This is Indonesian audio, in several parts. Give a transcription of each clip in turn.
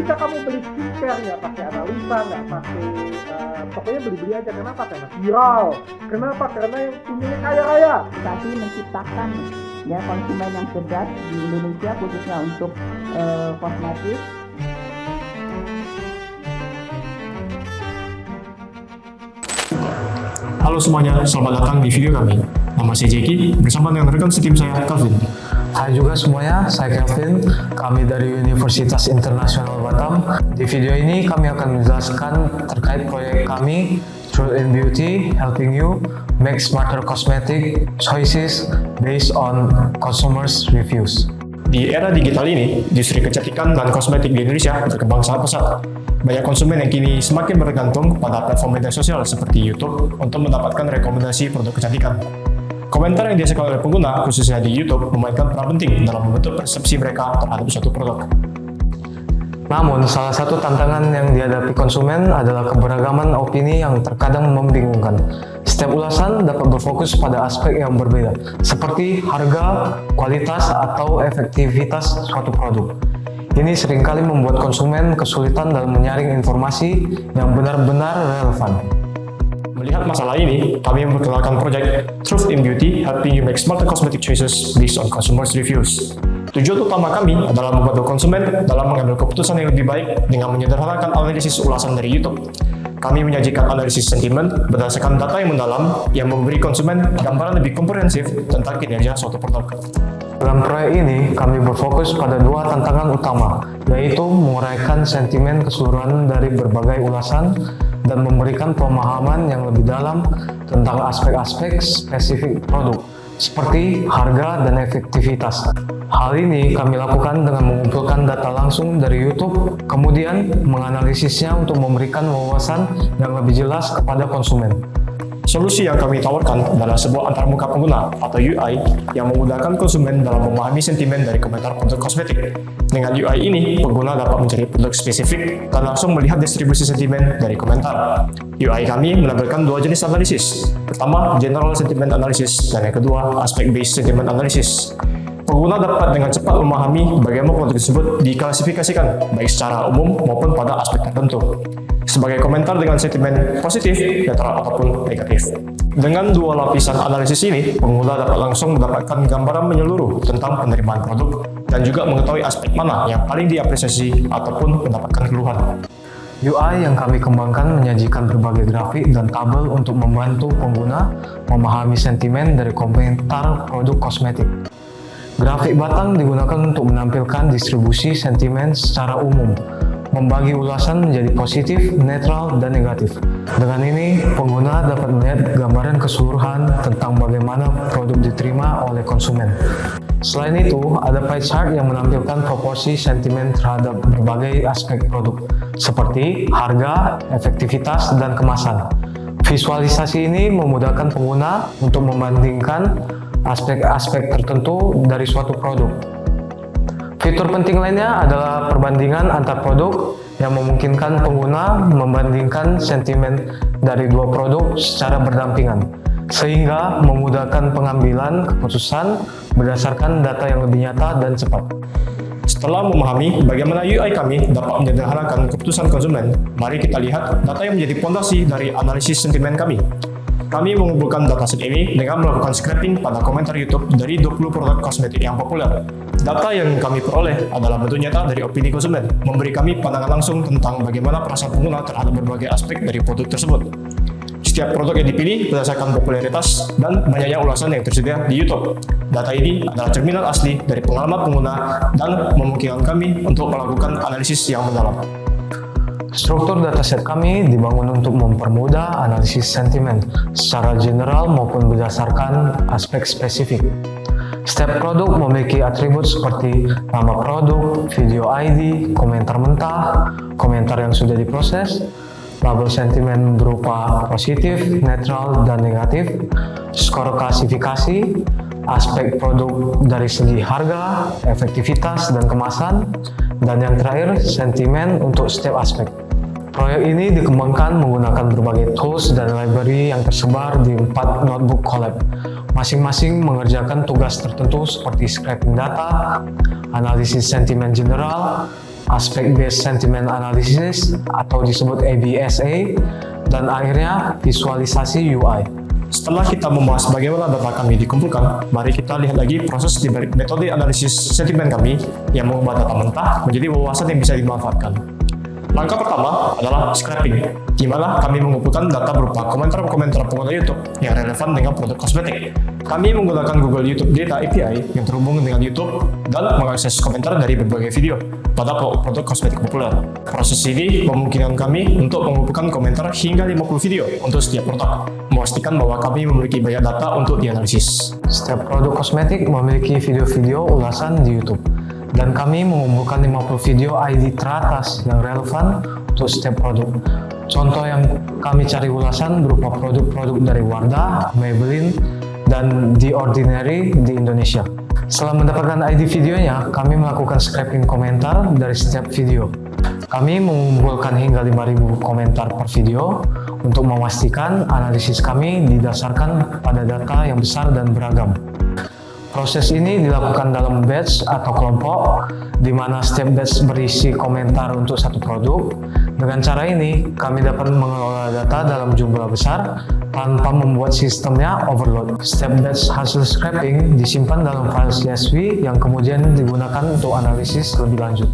ketika kamu beli skincare nggak pakai analisa, nggak pakai pokoknya beli-beli aja. Kenapa? Karena viral. Kenapa? Karena yang punyanya kaya raya. Tapi menciptakan ya konsumen yang cerdas di Indonesia khususnya untuk kosmetik. Halo semuanya, selamat datang di video kami. Nama saya Jeki, bersama dengan rekan setim saya, Calvin. Hai juga semuanya, saya Calvin. Kami dari Universitas Internasional Batam. Di video ini kami akan menjelaskan terkait proyek kami, Truth in Beauty, helping you make smarter cosmetic choices based on consumers' reviews. Di era digital ini, industri kecantikan dan kosmetik di Indonesia berkembang sangat pesat. Banyak konsumen yang kini semakin bergantung pada platform media sosial seperti YouTube untuk mendapatkan rekomendasi produk kecantikan. Komentar yang dihasilkan oleh pengguna, khususnya di YouTube, memainkan peran penting dalam membentuk persepsi mereka terhadap suatu produk. Namun, salah satu tantangan yang dihadapi konsumen adalah keberagaman opini yang terkadang membingungkan. Setiap ulasan dapat berfokus pada aspek yang berbeda, seperti harga, kualitas, atau efektivitas suatu produk. Ini seringkali membuat konsumen kesulitan dalam menyaring informasi yang benar-benar relevan. Melihat masalah ini, kami memperkenalkan proyek Truth in Beauty, helping you make smarter cosmetic choices based on consumers' reviews. Tujuan utama kami adalah membantu konsumen dalam mengambil keputusan yang lebih baik dengan menyederhanakan analisis ulasan dari YouTube. Kami menyajikan analisis sentimen berdasarkan data yang mendalam yang memberi konsumen gambaran lebih komprehensif tentang kinerja suatu produk. Dalam proyek ini, kami berfokus pada dua tantangan utama, yaitu menguraikan sentimen keseluruhan dari berbagai ulasan dan memberikan pemahaman yang lebih dalam tentang aspek-aspek spesifik produk, seperti harga dan efektivitas. Hal ini kami lakukan dengan mengumpulkan data langsung dari YouTube, kemudian menganalisisnya untuk memberikan wawasan yang lebih jelas kepada konsumen. Solusi yang kami tawarkan adalah sebuah antarmuka pengguna atau UI yang memudahkan konsumen dalam memahami sentimen dari komentar produk kosmetik. Dengan UI ini, pengguna dapat mencari produk spesifik dan langsung melihat distribusi sentimen dari komentar. UI kami menampilkan dua jenis analisis. Pertama, General Sentiment Analysis, dan yang kedua, Aspect-Based Sentiment Analysis. Pengguna dapat dengan cepat memahami bagaimana produk tersebut diklasifikasikan, baik secara umum maupun pada aspek tertentu, sebagai komentar dengan sentimen positif, netral, ataupun negatif. Dengan dua lapisan analisis ini, pengguna dapat langsung mendapatkan gambaran menyeluruh tentang penerimaan produk dan juga mengetahui aspek mana yang paling diapresiasi ataupun mendapatkan keluhan. UI yang kami kembangkan menyajikan berbagai grafik dan tabel untuk membantu pengguna memahami sentimen dari komentar produk kosmetik. Grafik batang digunakan untuk menampilkan distribusi sentimen secara umum, membagi ulasan menjadi positif, netral, dan negatif. Dengan ini, pengguna dapat melihat gambaran keseluruhan tentang bagaimana produk diterima oleh konsumen. Selain itu, ada pie chart yang menampilkan proporsi sentimen terhadap berbagai aspek produk, seperti harga, efektivitas, dan kemasan. Visualisasi ini memudahkan pengguna untuk membandingkan aspek-aspek tertentu dari suatu produk. Fitur penting lainnya adalah perbandingan antar produk yang memungkinkan pengguna membandingkan sentimen dari dua produk secara berdampingan, sehingga memudahkan pengambilan keputusan berdasarkan data yang lebih nyata dan cepat. Setelah memahami bagaimana UI kami dapat menyederhanakan keputusan konsumen, mari kita lihat data yang menjadi fondasi dari analisis sentimen kami. Kami mengumpulkan dataset ini dengan melakukan scraping pada komentar YouTube dari 20 produk kosmetik yang populer. Data yang kami peroleh adalah bentuk nyata dari opini konsumen, memberi kami pandangan langsung tentang bagaimana perasaan pengguna terhadap berbagai aspek dari produk tersebut. Setiap produk yang dipilih berdasarkan popularitas dan banyaknya ulasan yang tersedia di YouTube. Data ini adalah cerminan asli dari pengalaman pengguna dan memungkinkan kami untuk melakukan analisis yang mendalam. Struktur dataset kami dibangun untuk mempermudah analisis sentimen secara general maupun berdasarkan aspek spesifik. Setiap produk memiliki atribut seperti nama produk, video ID, komentar mentah, komentar yang sudah diproses, label sentimen berupa positif, netral, dan negatif, skor klasifikasi, aspek produk dari segi harga, efektivitas, dan kemasan, dan yang terakhir, sentimen untuk setiap aspek. Proyek ini dikembangkan menggunakan berbagai tools dan library yang tersebar di 4 notebook collab. Masing-masing mengerjakan tugas tertentu seperti scraping data, analisis sentimen general, Aspect Based Sentiment Analysis atau disebut ABSA, dan akhirnya visualisasi UI. Setelah kita membahas bagaimana data kami dikumpulkan, mari kita lihat lagi proses di balik metode analisis sentimen kami yang mengubah data mentah menjadi wawasan yang bisa dimanfaatkan. Langkah pertama adalah scraping, di mana kami mengumpulkan data berupa komentar-komentar pengguna YouTube yang relevan dengan produk kosmetik. Kami menggunakan Google YouTube Data API yang terhubung dengan YouTube dan mengakses komentar dari berbagai video pada produk kosmetik populer. Proses ini memungkinkan kami untuk mengumpulkan komentar hingga 50 video untuk setiap produk, memastikan bahwa kami memiliki banyak data untuk dianalisis. Setiap produk kosmetik memiliki video-video ulasan di YouTube, dan kami mengumpulkan 50 video ID teratas yang relevan untuk setiap produk. Contoh yang kami cari ulasan berupa produk-produk dari Wardah, Maybelline, dan The Ordinary di Indonesia. Setelah mendapatkan ID videonya, kami melakukan scraping komentar dari setiap video. Kami mengumpulkan hingga 5.000 komentar per video untuk memastikan analisis kami didasarkan pada data yang besar dan beragam. Proses ini dilakukan dalam batch atau kelompok, di mana setiap batch berisi komentar untuk satu produk. Dengan cara ini, kami dapat mengelola data dalam jumlah besar tanpa membuat sistemnya overload. Setiap batch hasil scraping disimpan dalam file CSV yang kemudian digunakan untuk analisis lebih lanjut.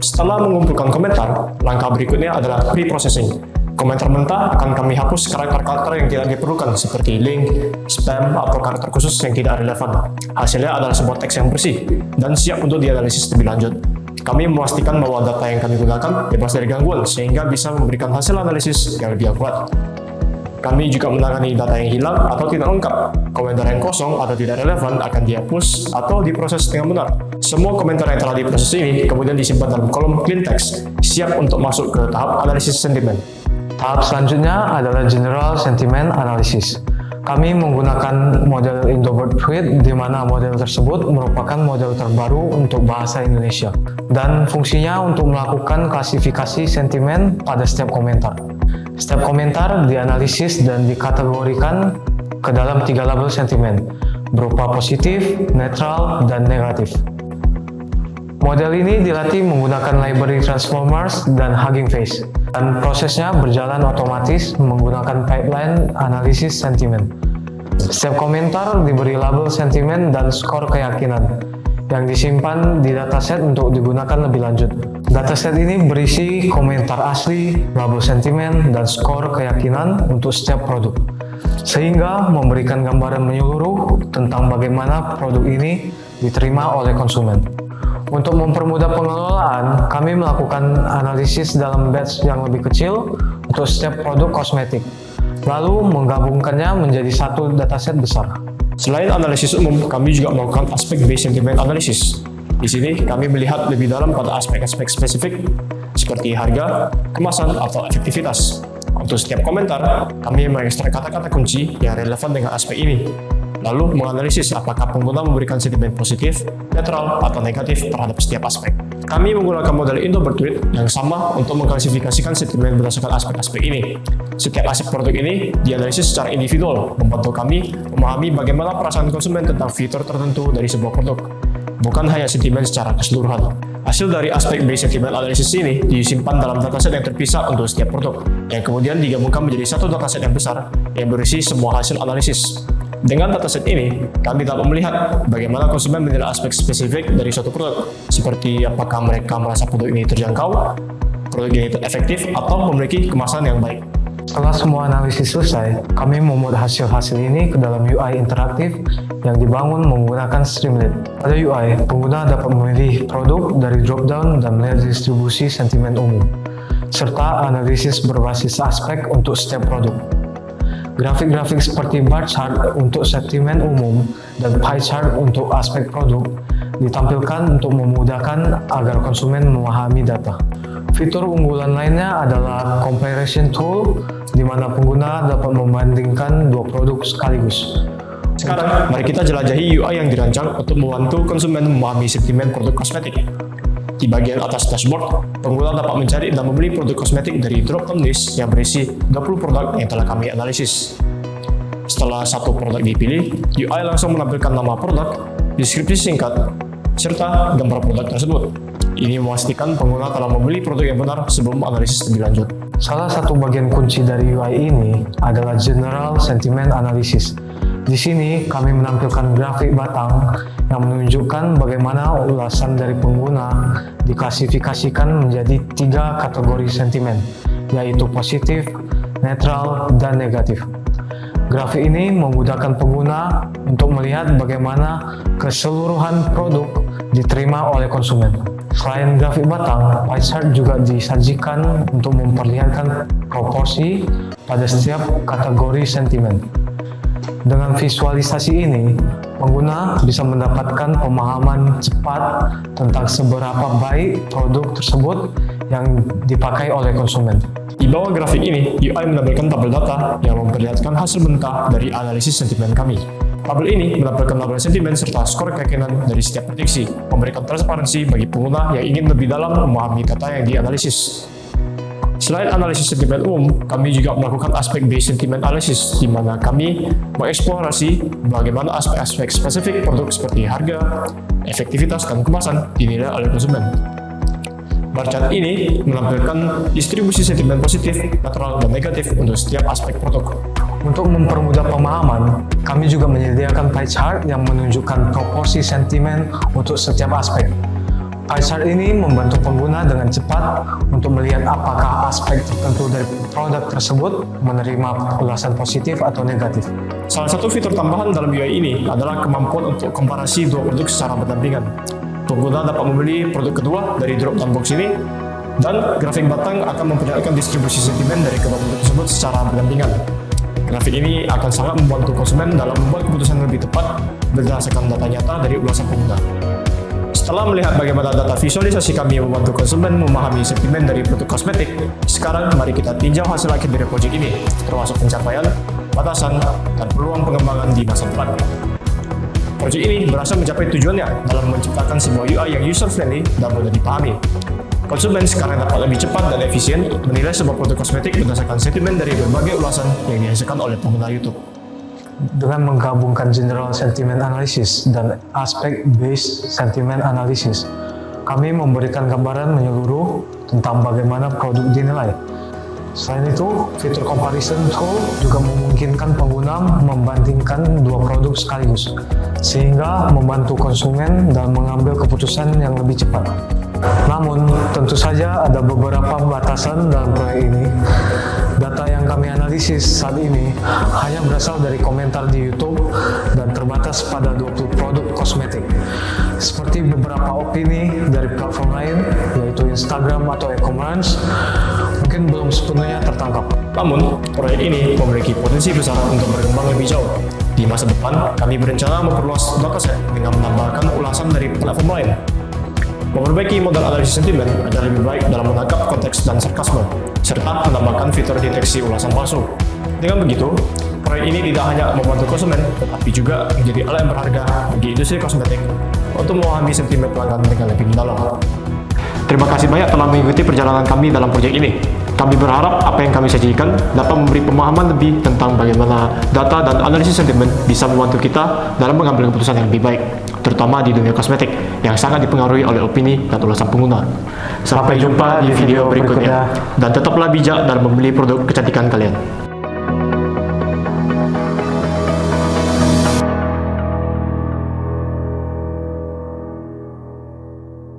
Setelah mengumpulkan komentar, langkah berikutnya adalah pre-processing. Komentar mentah akan kami hapus karakter-karakter yang tidak diperlukan seperti link, spam, atau karakter khusus yang tidak relevan. Hasilnya adalah sebuah teks yang bersih dan siap untuk dianalisis lebih lanjut. Kami memastikan bahwa data yang kami gunakan bebas dari gangguan sehingga bisa memberikan hasil analisis yang lebih akurat. Kami juga menangani data yang hilang atau tidak lengkap. Komentar yang kosong atau tidak relevan akan dihapus atau diproses dengan benar. Semua komentar yang telah diproses ini kemudian disimpan dalam kolom clean text, siap untuk masuk ke tahap analisis sentimen. Tahap selanjutnya adalah General Sentiment Analysis. Kami menggunakan model Indobert Suite, di mana model tersebut merupakan model terbaru untuk bahasa Indonesia dan fungsinya untuk melakukan klasifikasi sentimen pada setiap komentar. Setiap komentar dianalisis dan dikategorikan ke dalam 3 label sentimen, berupa positif, netral, dan negatif. Model ini dilatih menggunakan library transformers dan Hugging Face, dan prosesnya berjalan otomatis menggunakan pipeline analisis sentimen. Setiap komentar diberi label sentimen dan skor keyakinan yang disimpan di dataset untuk digunakan lebih lanjut. Dataset ini berisi komentar asli, label sentimen, dan skor keyakinan untuk setiap produk, sehingga memberikan gambaran menyeluruh tentang bagaimana produk ini diterima oleh konsumen. Untuk mempermudah pengelolaan, kami melakukan analisis dalam batch yang lebih kecil untuk setiap produk kosmetik, lalu menggabungkannya menjadi satu dataset besar. Selain analisis umum, kami juga melakukan aspek-based sentiment analysis. Di sini, kami melihat lebih dalam pada aspek-aspek spesifik seperti harga, kemasan, atau efektivitas. Untuk setiap komentar, kami mengekstrak kata-kata kunci yang relevan dengan aspek ini, lalu menganalisis apakah pengguna memberikan sentimen positif, netral, atau negatif terhadap setiap aspek. Kami menggunakan model Indobert Suite yang sama untuk mengklasifikasikan sentimen berdasarkan aspek-aspek ini. Setiap aspek produk ini dianalisis secara individual, membantu kami memahami bagaimana perasaan konsumen tentang fitur tertentu dari sebuah produk, bukan hanya sentimen secara keseluruhan. Hasil dari aspek-based sentiment analysis ini disimpan dalam dataset yang terpisah untuk setiap produk, yang kemudian digabungkan menjadi satu dataset yang besar yang berisi semua hasil analisis. Dengan dataset ini, kami dapat melihat bagaimana konsumen menilai aspek spesifik dari suatu produk, seperti apakah mereka merasa produk ini terjangkau, produk ini efektif, atau memiliki kemasan yang baik. Setelah semua analisis selesai, kami memuat hasil-hasil ini ke dalam UI interaktif yang dibangun menggunakan Streamlit. Pada UI, pengguna dapat memilih produk dari drop-down dan melihat distribusi sentimen umum, serta analisis berbasis aspek untuk setiap produk. Grafik-grafik seperti bar chart untuk sentimen umum dan pie chart untuk aspek produk ditampilkan untuk memudahkan agar konsumen memahami data. Fitur unggulan lainnya adalah comparison tool, di mana pengguna dapat membandingkan dua produk sekaligus. Sekarang, mari kita jelajahi UI yang dirancang untuk membantu konsumen memahami sentimen produk kosmetik. Di bagian atas dashboard, pengguna dapat mencari dan membeli produk kosmetik dari drop-down list yang berisi 20 produk yang telah kami analisis. Setelah satu produk dipilih, UI langsung menampilkan nama produk, deskripsi singkat, serta gambar produk tersebut. Ini memastikan pengguna telah membeli produk yang benar sebelum analisis lebih lanjut. Salah satu bagian kunci dari UI ini adalah General Sentiment Analysis. Di sini kami menampilkan grafik batang yang menunjukkan bagaimana ulasan dari pengguna diklasifikasikan menjadi 3 kategori sentimen, yaitu positif, netral, dan negatif. Grafik ini memudahkan pengguna untuk melihat bagaimana keseluruhan produk diterima oleh konsumen. Selain grafik batang, pie chart juga disajikan untuk memperlihatkan proporsi pada setiap kategori sentimen. Dengan visualisasi ini, pengguna bisa mendapatkan pemahaman cepat tentang seberapa baik produk tersebut yang dipakai oleh konsumen. Di bawah grafik ini, UI menampilkan tabel data yang memperlihatkan hasil mentah dari analisis sentimen kami. Tabel ini menampilkan label sentimen serta skor keyakinan dari setiap prediksi, memberikan transparansi bagi pengguna yang ingin lebih dalam memahami data yang dianalisis. Selain analisis sentimen umum, kami juga melakukan aspek based sentiment analysis, di mana kami mengeksplorasi bagaimana aspek-aspek spesifik produk seperti harga, efektivitas, dan kemasan dinilai oleh konsumen. Bar chart ini menampilkan distribusi sentimen positif, netral, dan negatif untuk setiap aspek produk. Untuk mempermudah pemahaman, kami juga menyediakan pie chart yang menunjukkan proporsi sentimen untuk setiap aspek. Pie chart ini membantu pengguna dengan cepat untuk melihat apakah aspek tertentu dari produk tersebut menerima ulasan positif atau negatif. Salah satu fitur tambahan dalam UI ini adalah kemampuan untuk komparasi dua produk secara berdampingan. Pengguna dapat membeli produk kedua dari drop-down box ini, dan grafik batang akan memperlihatkan distribusi sentimen dari kedua produk tersebut secara berdampingan. Grafik ini akan sangat membantu konsumen dalam membuat keputusan lebih tepat berdasarkan data nyata dari ulasan pengguna. Setelah melihat bagaimana data visualisasi kami membantu konsumen memahami sentimen dari produk kosmetik, sekarang mari kita tinjau hasil akhir dari proyek ini, termasuk pencapaian, batasan, dan peluang pengembangan di masa depan. Proyek ini berhasil mencapai tujuannya dalam menciptakan sebuah UI yang user-friendly dan mudah dipahami. Konsumen sekarang dapat lebih cepat dan efisien menilai sebuah produk kosmetik berdasarkan sentimen dari berbagai ulasan yang dihasilkan oleh pengguna YouTube. Dengan menggabungkan General Sentiment Analysis dan aspek Based Sentiment Analysis, kami memberikan gambaran menyeluruh tentang bagaimana produk dinilai. Selain itu, fitur comparison tool juga memungkinkan pengguna membandingkan dua produk sekaligus, sehingga membantu konsumen dalam mengambil keputusan yang lebih cepat. Namun, tentu saja ada beberapa batasan dalam proyek ini. Data yang kami analisis saat ini hanya berasal dari komentar di YouTube dan terbatas pada 20 produk kosmetik. Seperti beberapa opini dari platform lain, yaitu Instagram atau e-commerce, mungkin belum sepenuhnya tertangkap. Namun, proyek ini memiliki potensi besar untuk berkembang lebih jauh. Di masa depan, kami berencana memperluas dataset dengan menambahkan ulasan dari platform lain. Memperbaiki model analisis sentimen agar lebih baik dalam menangkap konteks dan sarkasme, serta menambahkan fitur deteksi ulasan palsu. Dengan begitu, proyek ini tidak hanya membantu konsumen, tetapi juga menjadi alat yang berharga bagi industri kosmetik untuk memahami sentimen pelanggan dengan lebih mendalam. Terima kasih banyak telah mengikuti perjalanan kami dalam proyek ini. Kami berharap apa yang kami sajikan dapat memberi pemahaman lebih tentang bagaimana data dan analisis sentimen bisa membantu kita dalam mengambil keputusan yang lebih baik, terutama di dunia kosmetik yang sangat dipengaruhi oleh opini dan ulasan pengguna. Sampai jumpa di video berikutnya, dan tetaplah bijak dalam membeli produk kecantikan kalian.